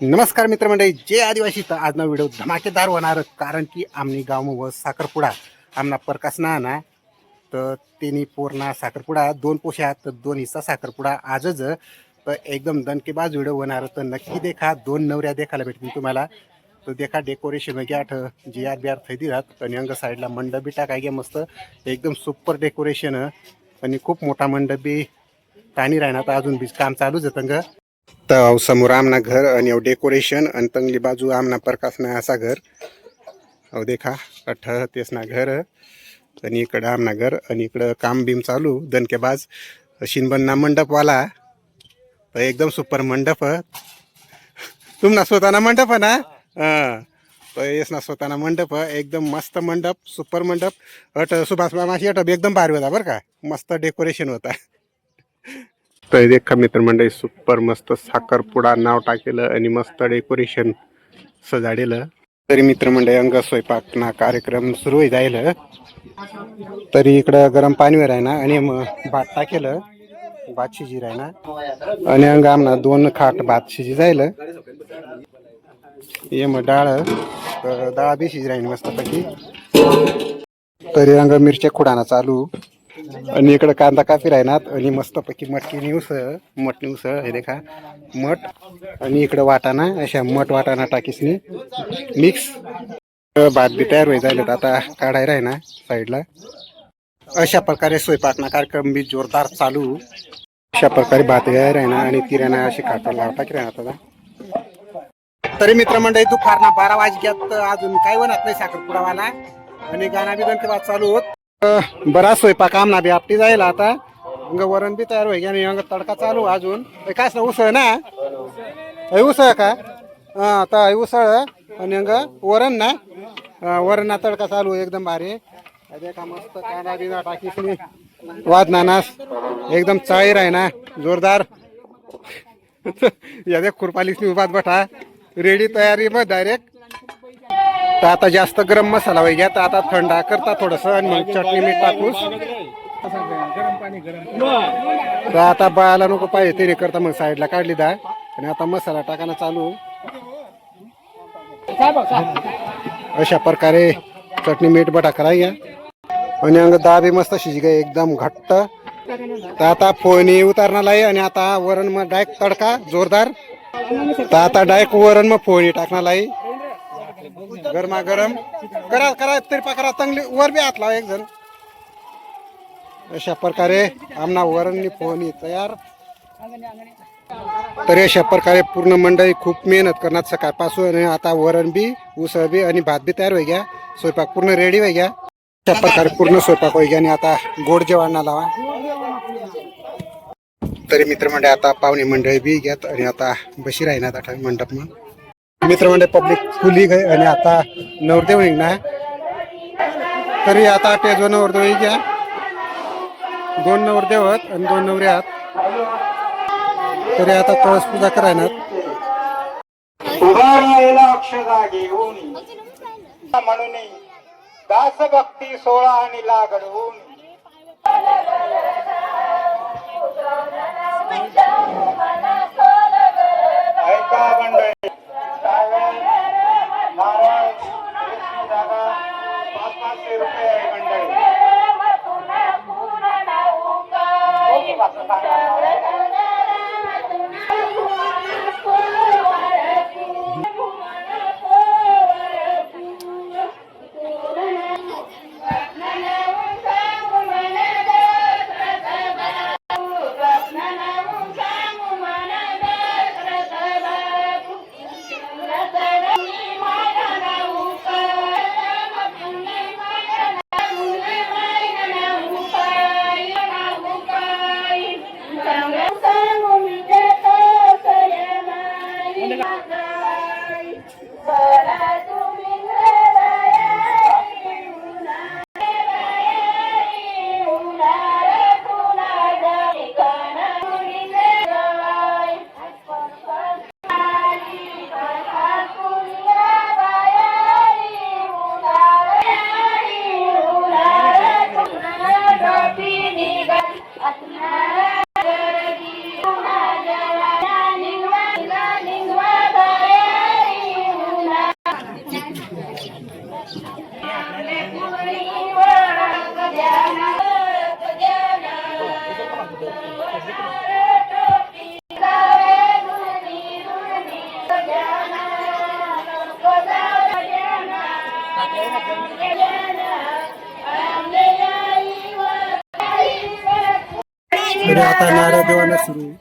नमस्कार मित्रमंडळी, जय आदिवासी. तर आज ना व्हिडिओ धमाकेदार होणार, कारण की आमनी गाव व साखरपुडा आमना प्रकाश ना तर तिन्ही पूर्ण साखरपुडा 2 पोशा तर 2 हिस्सा साखरपुडा आजच. तर एकदम दणकेबाज व्हिडिओ होणार, तर नक्की देखा. 2 नवऱ्या देखायला भेटतील तुम्हाला. तर देखा डेकोरेशन वगैरे आठ जी आर बी आर थैदी राहत आणि अंग साईडला मंडप बी टाकाय गे मस्त एकदम सुपर डेकोरेशन आणि खूप मोठा मंडप बी ताणी राहणार. तर अजून बी काम चालूच आहे तंग. तर समोर आमना घर आणि डेकोरेशन आणि तंगली बाजू आमना प्रकाश ना असा घर अहो देखा अठ तेच ना घर आणि इकडं आमना घर आणि इकडं काम बीम चालू दणकेबाज शिनबन्ना मंडपवाला. तर एकदम सुपर मंडप तुमना स्वतःना मंडप ना. हां, तर येस ना स्वतःना मंडप एकदम मस्त मंडप सुपर मंडप अट सुभाष मामाशी अट एकदम भारी होता बरं का. मस्त डेकोरेशन होता. तर देखा मित्रमंडळी सुपर मस्त साखरपुडा नाव टाकेलं आणि मस्त डेकोरेशन सजाडेलं. तरी मित्रमंडळी अंग स्वयंपाक ना कार्यक्रम सुरू होई जाईल. तरी इकडं गरम पाणीवर आहे ना आणि मग भात टाकेलं. भात शिजी राही ना आणि अंग आमना 2 खाट भात शिजी जाईल. ये मग डाळ डाळ बी शिजी राहील मस्तपैकी. तरी अंग मिरच्या खुडाना चालू आणि इकडं कांदा काफी राहणार आणि मस्तपैकी मटकी मटणी उसळ हे देखा मठ आणि इकडं वाटाणा अशा मठ वाटाणा टाकीसनी मिक्स भात बी तयार होई जायला. आता काढायला आहे ना साईडला. अशा प्रकारे स्वयंपाकना कार्यक्रम बी जोरदार चालू. अशा प्रकारे भात गायर आहे ना आणि किराणा अशी खाटा लावता की राहतात. तरी मित्रमंडळी दुपारना 12 वाजल्यात अजून काय बनत नाही साखरपुडावाला आणि गाणा बी दणकेबाज चालू होत. बराच स्वयंपाक आमना बी आपटी जाईल आता. अंग वरण बी तयार होई आणि अंग तडका चालू अजून काय ना उसळ ना उसळ का. हां, आता उसळ आणि अंग वरण ना वरण तडका चालू एकदम भारी. का मस्त कांदा बिना टाकीस वाद नानास एकदम चाळीर आहे ना जोरदार. या खुरपालीसनी उभात बठा रेडी तयारी मग डायरेक्ट. तर आता जास्त गरम मसाला वगैरे तर आता थंडा करता थोडस आणि मग चटणी मीठ टाकूस. तर आता बाळाला नको पाहिजे ते करता मग साईडला काढली डाळ आणि आता मसाला टाकायला चालू. अशा प्रकारे चटणी मीठ बटा करायला आणि अंग डाळ बी मस्त शिजी गई एकदम घट्ट. तर आता फोडणी उतारणार आहे आणि आता वरण मग डायरेक्ट तडका जोरदार. तर आता डायरेक्ट वरण मग फोडणी टाकणार आहे गरमागरम. करा करा तिरपा करा चांगली वर बी हात लावा एक जण. अशा प्रकारे आमना वरणनी फोडणी तयार. तर अशा प्रकारे पूर्ण मंडळी खूप मेहनत करणार सकाळपासून आणि आता वरण बी उसळ बी आणि भात बी तयार होई घ्या. स्वयंपाक पूर्ण रेडी होई घ्या. अशा प्रकारे पूर्ण स्वयंपाक होई घ्या आणि आता गोड जेवण लावा. तरी मित्रमंडळी आता पाहुणे मंडळी बी घ्यात आणि आता बशी राहणार आता मंडप मग मित्रमंडळ पब्लिक खुली गई आणि आता नवरदेव निघणार. तरी आता टेजवर नवरदेव घ्या. 2 नवरदेव आहेत आणि 2 नवरे आहेत. तरी आता कळस पूजा करायला उभारलेला अक्षदा घेऊन म्हणून दासभक्ती सोळा आणि लागडून ऐका मंडळी. नारळ 500 रुपये आहे मंडळी. आता नारळ देवाला सुरू.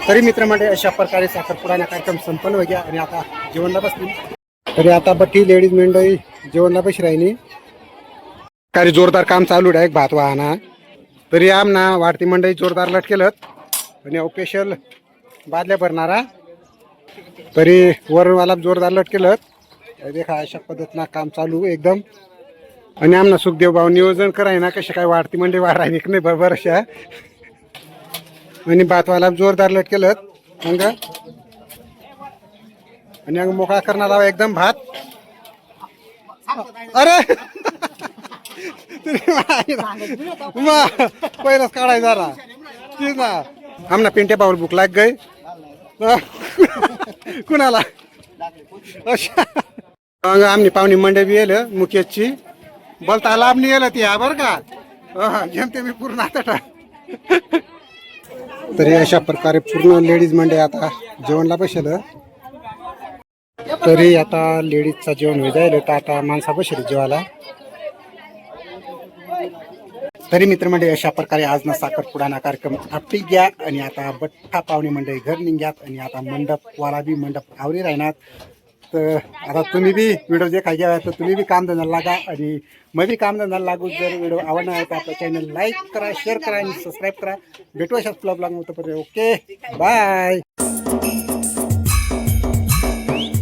तरी मित्रमंडळी अशा प्रकारे साखरपुडा कार्यक्रम संपन्न होईल आणि आता जेवणला बसली. तरी आता बट्टी लेडीज मंडळी जेवणला बस राहिली. काही जोरदार काम चालू आहे भात वाहना. तरी आमना वाढती मंडळी जोरदार लटकेलत आणि स्पेशल बादल्या भरणारा. तरी वरणवाला जोरदार लटकेलत. देखा अशा पद्धतीनं काम चालू एकदम. आणि आमना सुखदेव भाऊ नियोजन कराय ना कशा काय वाढती मंडळी वाढायला नाही बरोबर अशा. आणि भातवाला जोरदार लटकेलं अंग आणि अंग मोकळा करणार एकदम भात. अरे पहिलाच काढाय जरा तीच ना. आमना पिंट्या पाऊल भूक लाग गई कुणाला अशा मग आमनी पाहुणी मंडई बी येलं मुकेशची बोलता लाभ नाही येलं ती हा बरं का जेमते मी पूर्ण आता तरी अशा प्रकारे पूर्ण लेडीज मंडई आता जेवणला बसेल तरी आता लेडीजचा जेवण होई जाईल तर आता माणसा बसेल जेवायला तरी मित्रमंडळी अशा प्रकारे आज ना साखरपुडाना कार्यक्रम आपली घ्या आणि आता बठ्ठा पाहुणे मंडळी घर निघ्यात आणि आता मंडप वाला बी मंडप आवरी राहणार तर आता तुम्ही बी व्हिडिओ जे काही घ्यावा तर तुम्ही बी कामधंदा लागा आणि मग बी कामधंदा लागू जर व्हिडिओ आवडणार आहे तर आपलं चॅनल लाईक करा शेअर करा आणि सबस्क्राईब करा भेटू अशाच ब्लॉग लागू होतं ओके बाय.